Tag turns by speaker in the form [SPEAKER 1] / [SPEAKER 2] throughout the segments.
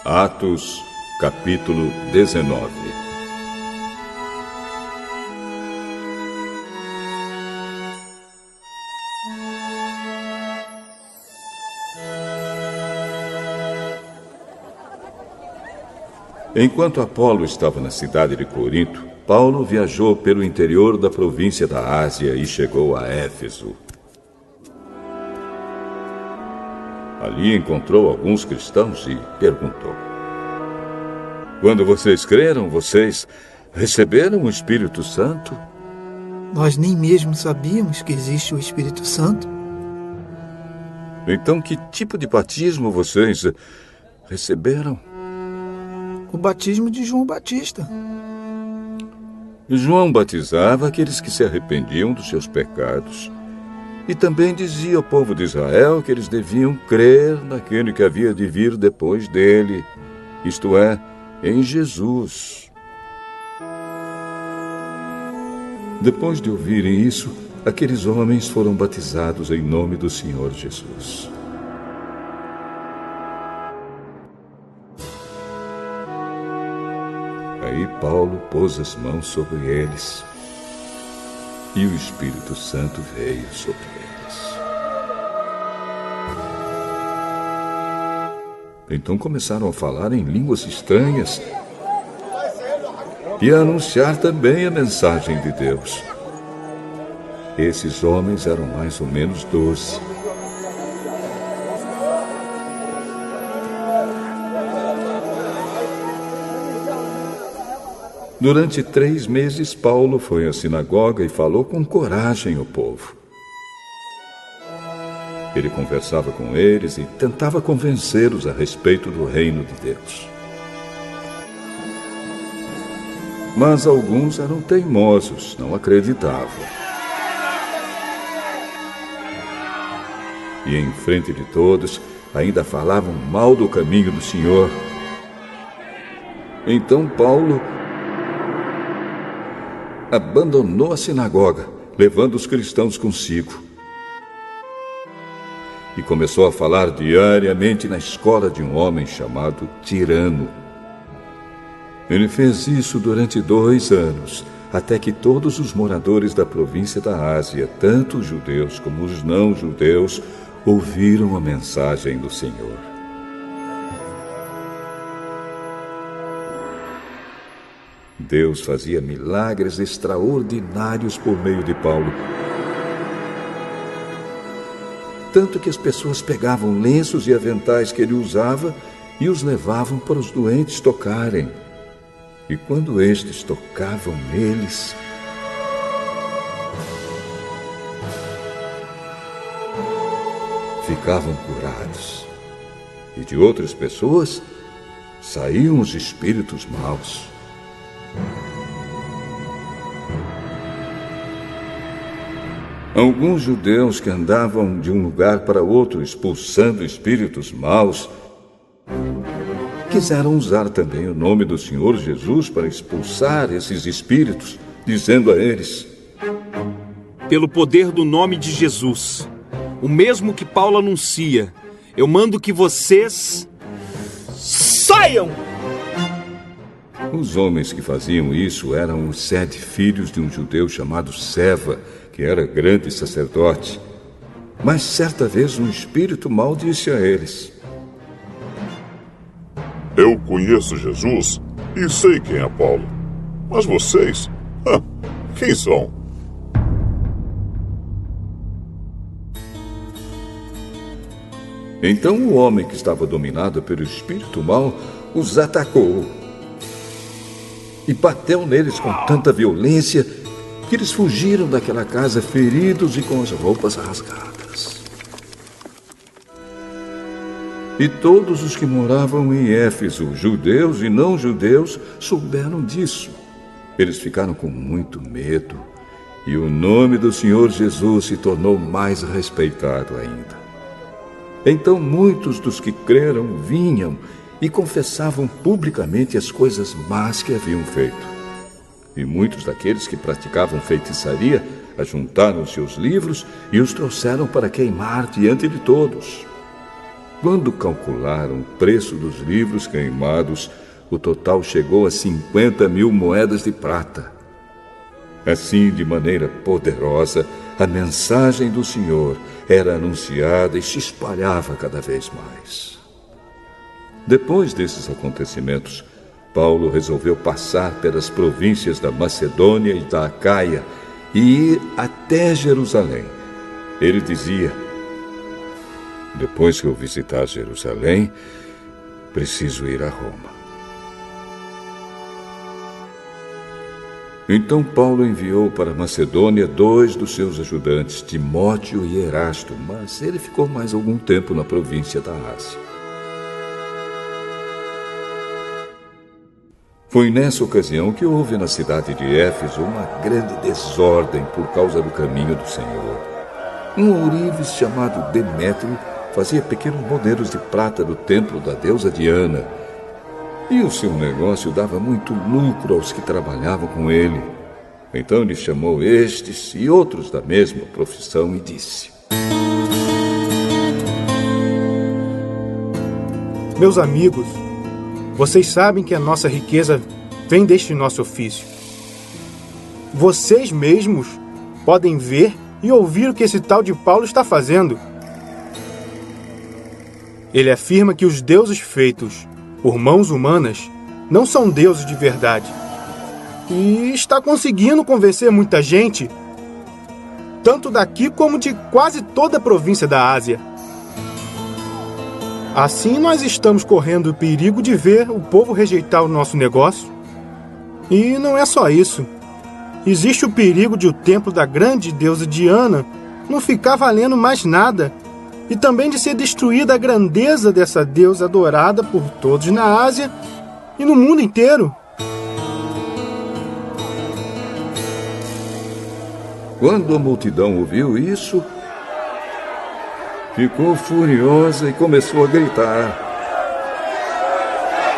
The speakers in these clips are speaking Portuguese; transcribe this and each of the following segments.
[SPEAKER 1] Atos, capítulo 19. Enquanto Apolo estava na cidade de Corinto, Paulo viajou pelo interior da província da Ásia e chegou a Éfeso. Ali encontrou alguns cristãos e perguntou: quando vocês creram, vocês receberam o Espírito Santo?
[SPEAKER 2] Nós nem mesmo sabíamos que existe o Espírito Santo.
[SPEAKER 1] Então, que tipo de batismo vocês receberam?
[SPEAKER 2] O batismo de João Batista.
[SPEAKER 1] João batizava aqueles que se arrependiam dos seus pecados. E também dizia ao povo de Israel que eles deviam crer naquele que havia de vir depois dele, isto é, em Jesus. Depois de ouvirem isso, aqueles homens foram batizados em nome do Senhor Jesus. Aí Paulo pôs as mãos sobre eles e o Espírito Santo veio sobre eles. Então começaram a falar em línguas estranhas e a anunciar também a mensagem de Deus. Esses homens eram mais ou menos 12. Durante 3 meses, Paulo foi à sinagoga e falou com coragem ao povo. Ele conversava com eles e tentava convencê-los a respeito do reino de Deus. Mas alguns eram teimosos, não acreditavam. E em frente de todos, ainda falavam mal do caminho do Senhor. Então Paulo abandonou a sinagoga, levando os cristãos consigo. E começou a falar diariamente na escola de um homem chamado Tirano. Ele fez isso durante 2 anos, até que todos os moradores da província da Ásia, tanto os judeus como os não-judeus, ouviram a mensagem do Senhor. Deus fazia milagres extraordinários por meio de Paulo. Tanto que as pessoas pegavam lenços e aventais que ele usava e os levavam para os doentes tocarem. E quando estes tocavam neles, ficavam curados. E de outras pessoas saíam os espíritos maus. Alguns judeus que andavam de um lugar para outro expulsando espíritos maus quiseram usar também o nome do Senhor Jesus para expulsar esses espíritos, dizendo a eles:
[SPEAKER 3] pelo poder do nome de Jesus, o mesmo que Paulo anuncia, eu mando que vocês saiam!
[SPEAKER 1] Os homens que faziam isso eram os 7 filhos de um judeu chamado Seva, que era grande sacerdote. Mas certa vez um espírito mau disse a eles:
[SPEAKER 4] eu conheço Jesus e sei quem é Paulo. Mas vocês? Quem são?
[SPEAKER 1] Então o homem que estava dominado pelo espírito mau os atacou e bateu neles com tanta violência que eles fugiram daquela casa feridos e com as roupas rasgadas. E todos os que moravam em Éfeso, judeus e não-judeus, souberam disso. Eles ficaram com muito medo e o nome do Senhor Jesus se tornou mais respeitado ainda. Então muitos dos que creram vinham e confessavam publicamente as coisas más que haviam feito. E muitos daqueles que praticavam feitiçaria ajuntaram seus livros e os trouxeram para queimar diante de todos. Quando calcularam o preço dos livros queimados, o total chegou a 50.000 moedas de prata. Assim, de maneira poderosa, a mensagem do Senhor era anunciada e se espalhava cada vez mais. Depois desses acontecimentos, Paulo resolveu passar pelas províncias da Macedônia e da Acaia e ir até Jerusalém. Ele dizia: depois que eu visitar Jerusalém, preciso ir a Roma. Então Paulo enviou para Macedônia 2 dos seus ajudantes, Timóteo e Erasto, mas ele ficou mais algum tempo na província da Ásia. Foi nessa ocasião que houve na cidade de Éfeso uma grande desordem por causa do caminho do Senhor. Um ourives chamado Demétrio fazia pequenos modelos de prata do templo da deusa Diana, e o seu negócio dava muito lucro aos que trabalhavam com ele. Então ele chamou estes e outros da mesma profissão e disse:
[SPEAKER 5] meus amigos, vocês sabem que a nossa riqueza vem deste nosso ofício. Vocês mesmos podem ver e ouvir o que esse tal de Paulo está fazendo. Ele afirma que os deuses feitos por mãos humanas não são deuses de verdade. E está conseguindo convencer muita gente, tanto daqui como de quase toda a província da Ásia. Assim nós estamos correndo o perigo de ver o povo rejeitar o nosso negócio. E não é só isso. Existe o perigo de o templo da grande deusa Diana não ficar valendo mais nada, e também de ser destruída a grandeza dessa deusa adorada por todos na Ásia e no mundo inteiro.
[SPEAKER 1] Quando a multidão ouviu isso, ficou furiosa e começou a gritar: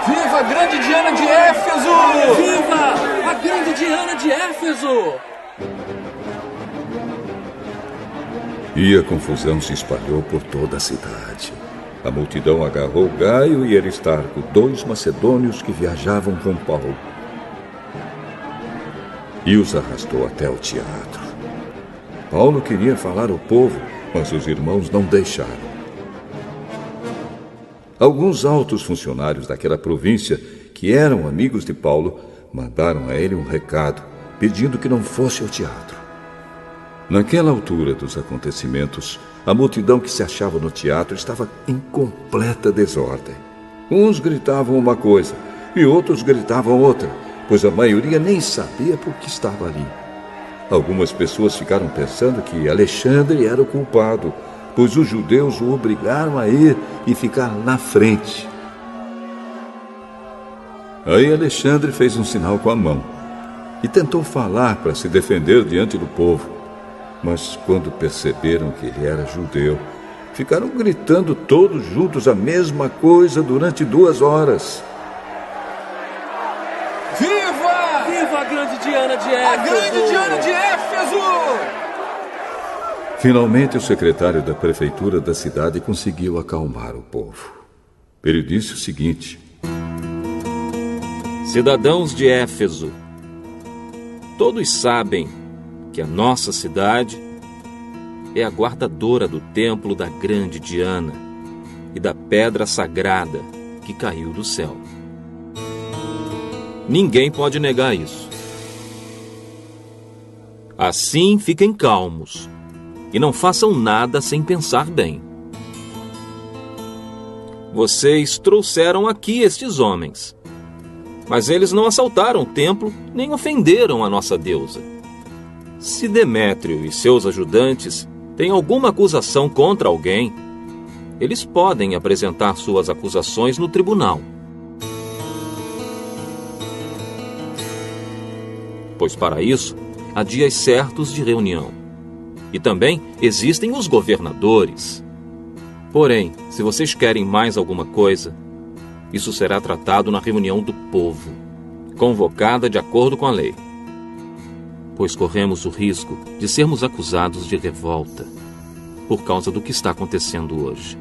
[SPEAKER 6] viva a grande Diana de Éfeso! Viva a grande Diana de Éfeso!
[SPEAKER 1] E a confusão se espalhou por toda a cidade. A multidão agarrou Gaio e Aristarco, 2 macedônios que viajavam com Paulo, e os arrastou até o teatro. Paulo queria falar ao povo, mas os irmãos não deixaram. Alguns altos funcionários daquela província, que eram amigos de Paulo, mandaram a ele um recado, pedindo que não fosse ao teatro. Naquela altura dos acontecimentos, a multidão que se achava no teatro estava em completa desordem. Uns gritavam uma coisa e outros gritavam outra, pois a maioria nem sabia por que estava ali. Algumas pessoas ficaram pensando que Alexandre era o culpado, pois os judeus o obrigaram a ir e ficar na frente. Aí Alexandre fez um sinal com a mão e tentou falar para se defender diante do povo. Mas quando perceberam que ele era judeu, ficaram gritando todos juntos a mesma coisa durante 2 horas.
[SPEAKER 6] Viva! Viva a grande Diana de Éfeso! A grande Diana de Éfeso!
[SPEAKER 1] Finalmente, o secretário da prefeitura da cidade conseguiu acalmar o povo. Ele disse o seguinte:
[SPEAKER 3] cidadãos de Éfeso, todos sabem que a nossa cidade é a guardadora do templo da grande Diana e da pedra sagrada que caiu do céu. Ninguém pode negar isso. Assim, fiquem calmos e não façam nada sem pensar bem. Vocês trouxeram aqui estes homens, mas eles não assaltaram o templo nem ofenderam a nossa deusa. Se Demétrio e seus ajudantes têm alguma acusação contra alguém, eles podem apresentar suas acusações no tribunal. pois para isso há dias certos de reunião. E também existem os governadores. Porém, se vocês querem mais alguma coisa, isso será tratado na reunião do povo, convocada de acordo com a lei. Pois corremos o risco de sermos acusados de revolta por causa do que está acontecendo hoje.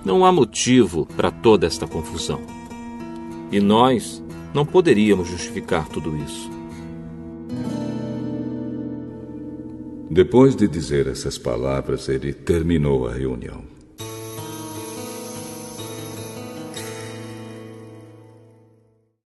[SPEAKER 3] Não há motivo para toda esta confusão. E nós não poderíamos justificar tudo isso.
[SPEAKER 1] Depois de dizer essas palavras, ele terminou a reunião.